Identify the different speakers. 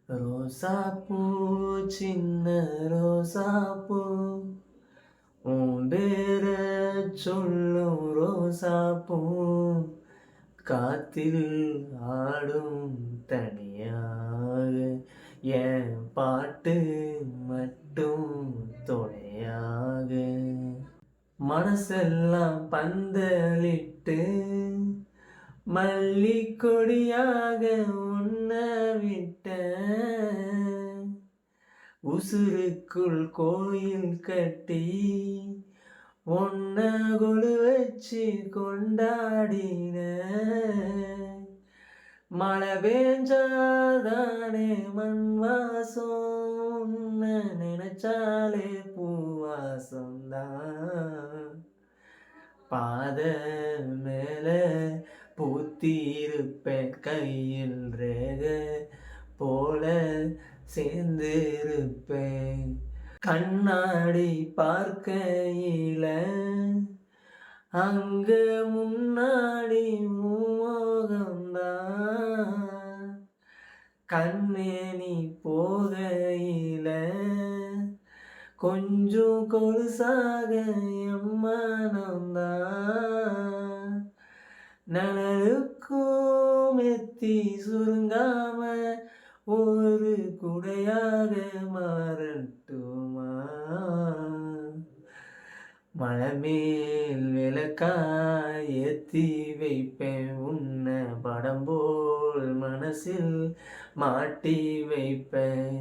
Speaker 1: ரோசாப்பூ சின்ன ரோசாப்பூ உன் பேர சொல்லும் ரோசாப்பூ காத்தில் ஆடும் தனியாக என் பாட்டு மட்டும் துணையாக மனசெல்லாம் பந்தலிட்டு மல்லி கொடியாக உன்ன விட்ட உசுருக்குள் கோயில் கட்டி ஒன்ன கொலு வச்சு கொண்டாடின மழை பெஞ்சாதானே மண் வாசம் உன்னை நினைச்சாலே பூவாசம்தான் பாத மேல பூத்திருப்பேன் கையில் ரேக போல சேர்ந்திருப்பேன் கண்ணாடி பார்க்கையில அங்க முன்னாடி மோகம்தான் கண்ணே நீ போகையில கொஞ்சம் கொலுசாக எம்மனம்தான் நனலுக்கும் மெத்தி சுருங்காம ஒரு குடையாக மாறட்டுமா மலைமேல் விளக்காய் ஏத்தி வைப்பேன் உன்னை படம் போல் மனசில் மாட்டி வைப்பேன்